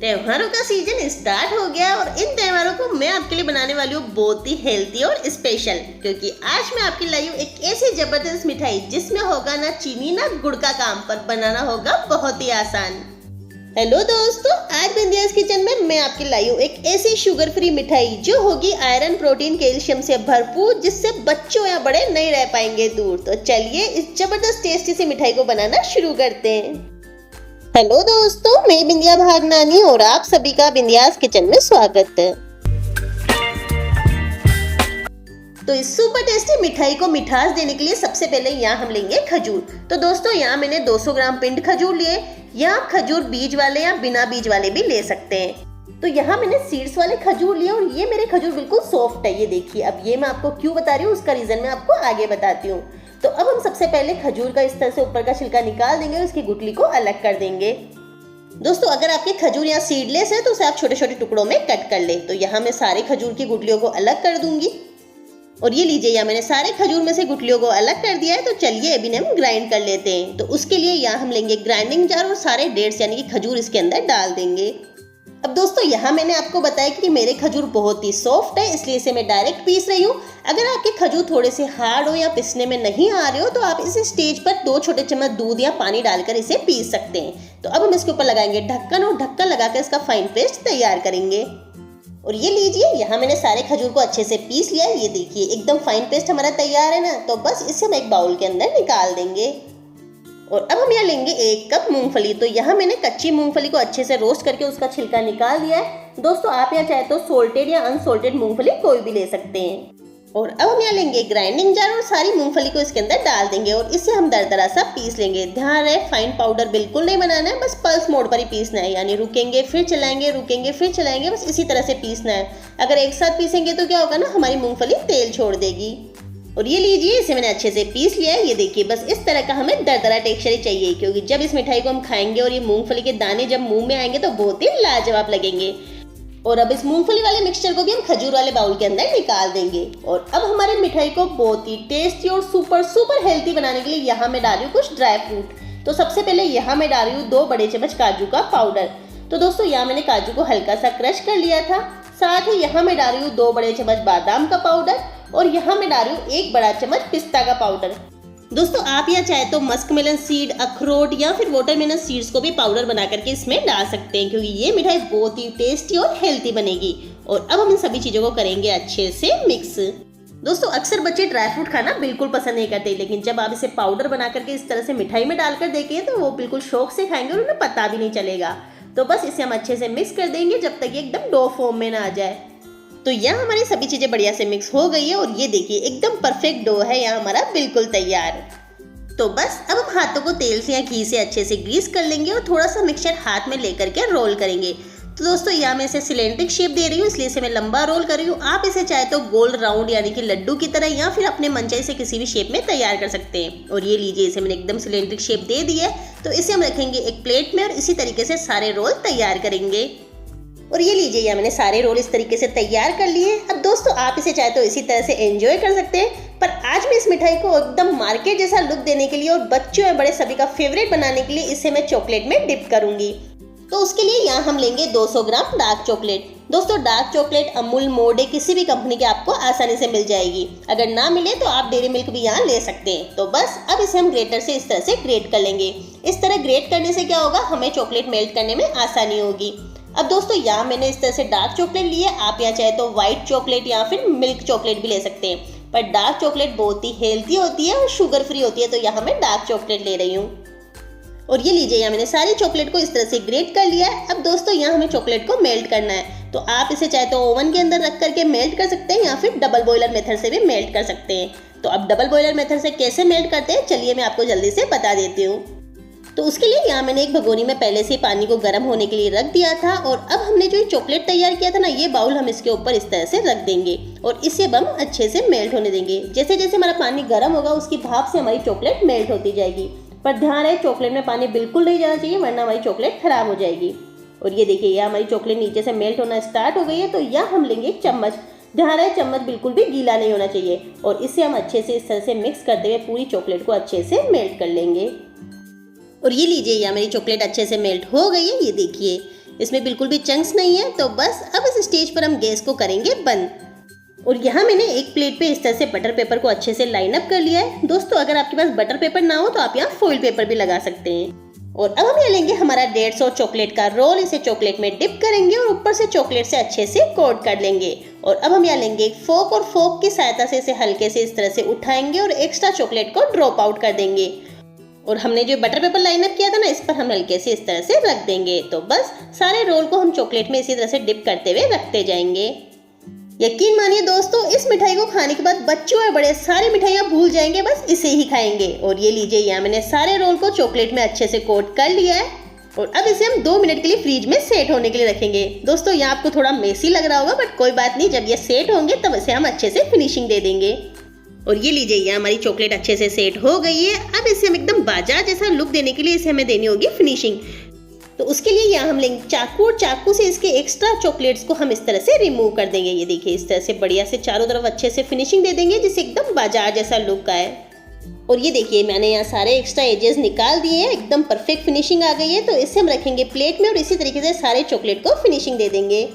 त्योहारों का season start हो गया और इन त्योहारों को मैं आपके लिए बनाने वाली हूँ बहुत ही हेल्थी और स्पेशल, क्योंकि आज मैं आपके लिए लाई हूँ एक ऐसी जबरदस्त मिठाई जिसमें होगा ना चीनी ना गुड़ का काम, पर बनाना होगा बहुत ही आसान। हेलो दोस्तों, आज बिंदियास किचन में मैं आपके लाई हूँ एक ऐसी शुगर फ्री मिठाई जो होगी आयरन, प्रोटीन, कैल्शियम से भरपूर, जिससे बच्चों या बड़े नहीं रह पाएंगे दूर। तो चलिए इस जबरदस्त टेस्टी सी मिठाई को बनाना शुरू करते हैं। हेलो दोस्तों, मैं बिंदिया भागनानी और आप सभी का बिंदियास किचन में स्वागत है। तो इस सुपर टेस्टी मिठाई को मिठास देने के लिए सबसे पहले यहाँ हम लेंगे खजूर। तो दोस्तों यहाँ मैंने 200 ग्राम पिंड खजूर लिए। यहाँ खजूर बीज वाले या बिना बीज वाले भी ले सकते हैं। तो यहाँ मैंने सीड्स वाले खजूर लिए और ये मेरे खजूर बिल्कुल सॉफ्ट है, ये देखिए। अब ये मैं आपको क्यों बता रही हूँ, उसका रीजन मैं आपको आगे बताती हूँ। तो अब हम सबसे पहले खजूर का इस तरह से ऊपर का छिलका निकाल देंगे और इसकी गुठली को अलग कर देंगे। दोस्तों अगर आपके खजूर यहाँ सीडलेस है तो उसे आप छोटे छोटे टुकड़ों में कट कर ले। तो यहाँ मैं सारे खजूर की गुठलियों को अलग कर दूंगी और ये लीजिए, यहाँ मैंने सारे खजूर में से गुठलियों को अलग कर दिया है। तो चलिए अभी हम ग्राइंड कर लेते हैं। तो उसके लिए यहाँ हम लेंगे ग्राइंडिंग जार और सारे डेट्स यानी कि खजूर इसके अंदर डाल देंगे। अब दोस्तों यहाँ मैंने आपको बताया कि मेरे खजूर बहुत ही सॉफ्ट है, इसलिए इसे मैं डायरेक्ट पीस रही हूँ। अगर आपके खजूर थोड़े से हार्ड हो या पिसने में नहीं आ रहे हो तो आप इस स्टेज पर 2 छोटे चम्मच दूध या पानी डालकर इसे पीस सकते हैं। तो अब हम इसके ऊपर लगाएंगे ढक्कन और ढक्कन लगाकर इसका फाइन पेस्ट तैयार करेंगे। और ये लीजिए, यहाँ मैंने सारे खजूर को अच्छे से पीस लिया है। ये देखिए एकदम फाइन पेस्ट हमारा तैयार है ना। तो बस इसे हम एक बाउल के अंदर निकाल देंगे। और अब हम यहाँ लेंगे 1 कप मूंगफली। तो यहाँ मैंने कच्ची मूंगफली को अच्छे से रोस्ट करके उसका छिलका निकाल दिया है। दोस्तों आप यहाँ चाहे तो सोल्टेड या अनसोल्टेड मूंगफली कोई भी ले सकते हैं। और अब हम यहाँ लेंगे ग्राइंडिंग जार और सारी मूंगफली को इसके अंदर डाल देंगे और इसे हम दरदरा सा पीस लेंगे। ध्यान रहे फाइन पाउडर बिल्कुल नहीं बनाना है, बस पल्स मोड पर ही पीसना है, यानी रुकेंगे फिर चलाएंगे, रुकेंगे फिर चलाएंगे, बस इसी तरह से पीसना है। अगर एक साथ पीसेंगे तो क्या होगा ना, हमारी मूंगफली तेल छोड़ देगी। और ये लीजिए, इसे मैंने अच्छे से पीस लिया है। ये देखिए बस इस तरह का हमें दरदरा टेक्सचर ही चाहिए, क्योंकि जब इस मिठाई को हम खाएंगे और ये मूंगफली के दाने जब मुंह में आएंगे तो बहुत ही लाजवाब लगेंगे। और अब इस मूंगफली वाले मिक्सचर को भी हम खजूर वाले बाउल के अंदर निकाल देंगे। और अब हमारे मिठाई को बहुत ही टेस्टी और सुपर हेल्थी बनाने के लिए यहाँ मैं डाल रही हूँ कुछ ड्राई फ्रूट। तो सबसे पहले यहाँ मैं डाल रही हूँ 2 बड़े चम्मच काजू का पाउडर। तो दोस्तों यहाँ मैंने काजू को हल्का सा क्रश कर लिया था। साथ ही यहाँ मैं डाल रही हूँ 2 बड़े चम्मच बादाम का पाउडर और यहाँ मैं डाल रही हूँ 1 बड़ा चम्मच पिस्ता का पाउडर। दोस्तों आप यहाँ चाहे तो मस्क मेलन सीड, अखरोट या फिर वाटरमेलन सीड्स को भी पाउडर बना करके इसमें डाल सकते हैं, क्योंकि ये मिठाई बहुत ही टेस्टी और हेल्थी बनेगी। और अब हम इन सभी चीज़ों को करेंगे अच्छे से मिक्स। दोस्तों अक्सर बच्चे ड्राई फ्रूट खाना बिल्कुल पसंद नहीं करते, लेकिन जब आप इसे पाउडर बना करके इस तरह से मिठाई में डालकर देखें तो वो बिल्कुल शौक से खाएंगे और उन्हें पता भी नहीं चलेगा। तो बस इसे हम अच्छे से मिक्स कर देंगे जब तक ये एकदम डो फॉर्म में ना आ जाए। तो यहाँ हमारी सभी चीज़ें बढ़िया से मिक्स हो गई है और ये देखिए एकदम परफेक्ट डो है यहाँ हमारा बिल्कुल तैयार। तो बस अब हम हाथों को तेल से या घी से अच्छे से ग्रीस कर लेंगे और थोड़ा सा मिक्सचर हाथ में लेकर के रोल करेंगे। तो दोस्तों यहाँ मैं इसे सिलेंड्रिक शेप दे रही हूँ, इसलिए इसे मैं लंबा रोल कर रही हूँ। आप इसे चाहे तो गोल राउंड यानी कि लड्डू की तरह या फिर अपने मनचाही से किसी भी शेप में तैयार कर सकते हैं। और ये लीजिए, इसे मैंने एकदम सिलेंड्रिक शेप दे दी है। तो इसे हम रखेंगे एक प्लेट में और इसी तरीके से सारे रोल तैयार करेंगे। और ये लीजिए, यहाँ मैंने सारे रोल इस तरीके से तैयार कर लिए। अब दोस्तों आप इसे चाहे तो इसी तरह से एंजॉय कर सकते हैं, पर आज मैं इस मिठाई को एकदम मार्केट जैसा लुक देने के लिए और बच्चों या बड़े सभी का फेवरेट बनाने के लिए इसे मैं चॉकलेट में डिप करूंगी। तो उसके लिए यहाँ हम लेंगे 200 ग्राम डार्क चॉकलेट। दोस्तों डार्क चॉकलेट अमूल, मोर्डे किसी भी कंपनी के आपको आसानी से मिल जाएगी। अगर ना मिले तो आप डेयरी मिल्क भी यहाँ ले सकते हैं। तो बस अब इसे हम ग्रेटर से इस तरह से ग्रेट कर लेंगे। इस तरह ग्रेट करने से क्या होगा, हमें चॉकलेट मेल्ट करने में आसानी होगी। अब दोस्तों यहाँ मैंने इस तरह से डार्क चॉकलेट लिए। आप यहाँ चाहे तो व्हाइट चॉकलेट या फिर मिल्क चॉकलेट भी ले सकते हैं, पर डार्क चॉकलेट बहुत ही हेल्थी होती है और शुगर फ्री होती है, तो यहाँ मैं डार्क चॉकलेट ले रही हूँ। और ये लीजिए, यहाँ मैंने सारी चॉकलेट को इस तरह से ग्रेट कर लिया है। अब दोस्तों यहाँ हमें चॉकलेट को मेल्ट करना है। तो आप इसे चाहे तो ओवन के अंदर रख करके मेल्ट कर सकते हैं या फिर डबल बॉयलर मेथड से भी मेल्ट कर सकते हैं। तो अब डबल बॉयलर मेथड से कैसे मेल्ट करते हैं, चलिए मैं आपको जल्दी से बता देती हूँ। तो उसके लिए यहाँ मैंने एक भगोनी में पहले से ही पानी को गर्म होने के लिए रख दिया था। और अब हमने जो चॉकलेट तैयार किया था ना, ये बाउल हम इसके ऊपर इस तरह से रख देंगे और इसे हम अच्छे से मेल्ट होने देंगे। जैसे जैसे हमारा पानी गर्म होगा उसकी भाप से हमारी चॉकलेट मेल्ट होती जाएगी। पर ध्यान रहे चॉकलेट में पानी बिल्कुल नहीं जाना चाहिए, वरना हमारी चॉकलेट खराब हो जाएगी। और ये देखिए यहाँ हमारी चॉकलेट नीचे से मेल्ट होना स्टार्ट हो गई है। तो यहाँ हम लेंगे एक चम्मच। ध्यान रहे चम्मच बिल्कुल भी गीला नहीं होना चाहिए और इसे हम अच्छे से इस तरह से मिक्स करते हुए पूरी चॉकलेट को अच्छे से मेल्ट कर लेंगे। और ये लीजिए, यहाँ मेरी चॉकलेट अच्छे से मेल्ट हो गई है। ये देखिए इसमें बिल्कुल भी चंक्स नहीं है। तो बस अब इस स्टेज पर हम गैस को करेंगे बंद। और यहाँ मैंने एक प्लेट पे इस तरह से बटर पेपर को अच्छे से लाइन अप कर लिया है। दोस्तों अगर आपके पास बटर पेपर ना हो तो आप यहाँ फॉइल पेपर भी लगा सकते हैं। और अब हम यहाँ लेंगे हमारा 150 चॉकलेट का रोल, इसे चॉकलेट में डिप करेंगे और ऊपर से चॉकलेट से अच्छे से कोट कर लेंगे। और अब हम यहाँ लेंगे एक फोक और फोक की सहायता से इसे हल्के से इस तरह से उठाएंगे और एक्स्ट्रा चॉकलेट को ड्रॉप आउट कर देंगे। और हमने जो बटर पेपर लाइन अप किया था ना, इस पर हम हल्के से इस तरह से रख देंगे। तो बस सारे रोल को हम चॉकलेट में इसी तरह से डिप करते हुए रखते जाएंगे। यकीन मानिए दोस्तों, इस मिठाई को खाने के बाद बच्चे और बड़े सारी मिठाइयाँ भूल जाएंगे, बस इसे ही खाएंगे। और ये लीजिए, यहाँ मैंने सारे रोल को चॉकलेट में अच्छे से कोट कर लिया है। और अब इसे हम 2 मिनट के लिए फ्रीज में सेट होने के लिए रखेंगे। दोस्तों यहाँ आपको थोड़ा मेसी लग रहा होगा, बट कोई बात नहीं, जब ये सेट होंगे तब इसे हम अच्छे से फिनिशिंग दे देंगे। और ये लीजिए, यहाँ हमारी चॉकलेट अच्छे से सेट हो गई है। अब इसे हम एकदम बाजार जैसा लुक देने के लिए इसे हमें देनी होगी फिनिशिंग। तो उसके लिए यहाँ हम लेंगे चाकू और चाकू से इसके एक्स्ट्रा चॉकलेट्स को हम इस तरह से रिमूव कर देंगे। ये देखिए, इस तरह से बढ़िया से चारों तरफ अच्छे से फिनिशिंग दे देंगे, जिससे एकदम बाजार जैसा लुक आए। और ये देखिए, मैंने यहाँ सारे एक्स्ट्रा एजेस निकाल दिए हैं, एकदम परफेक्ट फिनिशिंग आ गई है। तो इसे हम रखेंगे प्लेट में और इसी तरीके से सारे चॉकलेट को फिनिशिंग दे देंगे।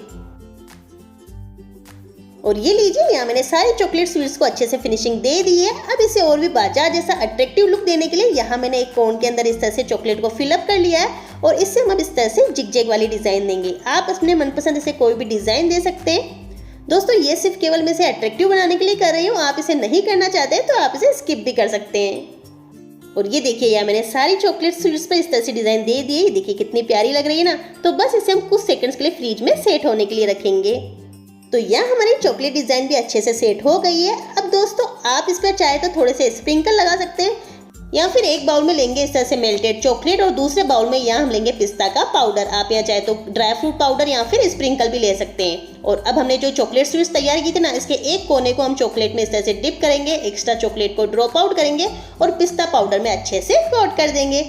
और ये लीजिए, यहाँ मैंने सारी चॉकलेट स्वीट्स को अच्छे से फिनिशिंग दे दी है। अब इसे और भी बाजार जैसा अट्रैक्टिव लुक देने के लिए यहाँ मैंने एक कोन के अंदर इस तरह से चॉकलेट को फिलअप कर लिया है। और इससे हम अब इस तरह से जिग-जैग वाली डिजाइन देंगे। आप अपने मनपसंद इसे कोई भी डिजाइन दे सकते हैं। दोस्तों ये सिर्फ केवल मैं इसे अट्रैक्टिव बनाने के लिए कर रही हूँ, आप इसे नहीं करना चाहते तो आप इसे स्किप भी कर सकते हैं। और ये देखिए, यहाँ मैंने सारी चॉकलेट स्वीट्स पर इस तरह से डिजाइन दे दी है। देखिए कितनी प्यारी लग रही है ना। तो बस इसे हम कुछ सेकंड्स के लिए फ्रीज में सेट होने के लिए रखेंगे। तो यहाँ हमारी चॉकलेट डिजाइन भी अच्छे से सेट हो गई है। अब दोस्तों आप इस पर चाहे तो थोड़े से स्प्रिंकल लगा सकते हैं, या फिर एक बाउल में लेंगे इस तरह से मेल्टेड चॉकलेट और दूसरे बाउल में यहाँ हम लेंगे पिस्ता का पाउडर। आप यहाँ चाहे तो ड्राई फ्रूट पाउडर या फिर स्प्रिंकल भी ले सकते हैं। और अब हमने जो चॉकलेट स्वीट्स तैयार की थी ना, इसके एक कोने को हम चॉकलेट में इस तरह से डिप करेंगे, एक्स्ट्रा चॉकलेट को ड्रॉप आउट करेंगे और पिस्ता पाउडर में अच्छे से कोट कर देंगे।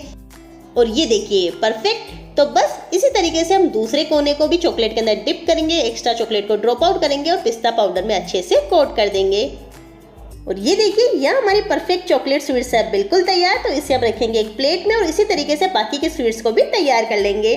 और ये देखिए परफेक्ट। तो बस इसी तरीके से हम दूसरे कोने को भी चॉकलेट के अंदर डिप करेंगे, एक्स्ट्रा चॉकलेट को ड्रॉप आउट करेंगे और पिस्ता पाउडर में अच्छे से कोट कर देंगे। और ये देखिए, यहाँ हमारी परफेक्ट चॉकलेट स्वीट्स है बिल्कुल तैयार। तो इसे हम रखेंगे एक प्लेट में और इसी तरीके से बाकी के स्वीट्स को भी तैयार कर लेंगे।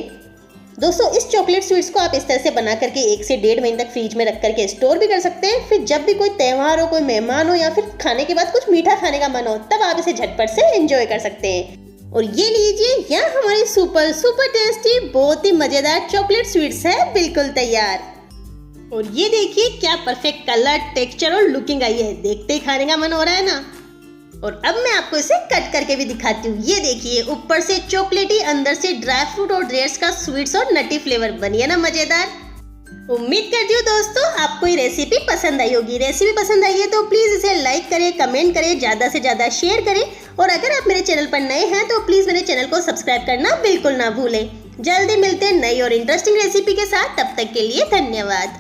दोस्तों इस चॉकलेट स्वीट्स को आप इस तरह से बना करके 1 से 1.5 महीने तक फ्रीज में रख करके स्टोर भी कर सकते हैं। फिर जब भी कोई त्यौहार हो, कोई मेहमान हो या फिर खाने के बाद कुछ मीठा खाने का मन हो, तब आप इसे झटपट से एंजॉय कर सकते हैं। और ये लीजिए, यहाँ हमारी सुपर टेस्टी बहुत ही मजेदार चॉकलेट स्वीट्स है बिल्कुल तैयार। और ये देखिए क्या परफेक्ट कलर, टेक्सचर और लुकिंग आई है, देखते ही खाने का मन हो रहा है ना। और अब मैं आपको इसे कट करके भी दिखाती हूँ। ये देखिए, ऊपर से चॉकलेटी, अंदर से ड्राई फ्रूट और डेट्स का स्वीट्स और नटी फ्लेवर, बनी है ना मजेदार। उम्मीद करती हूँ दोस्तों आपको ये रेसिपी पसंद आई होगी। रेसिपी पसंद आई है तो प्लीज़ इसे लाइक करें, कमेंट करें, ज़्यादा से ज़्यादा शेयर करें। और अगर आप मेरे चैनल पर नए हैं तो प्लीज़ मेरे चैनल को सब्सक्राइब करना बिल्कुल ना भूलें। जल्दी मिलते हैं नई और इंटरेस्टिंग रेसिपी के साथ, तब तक के लिए धन्यवाद।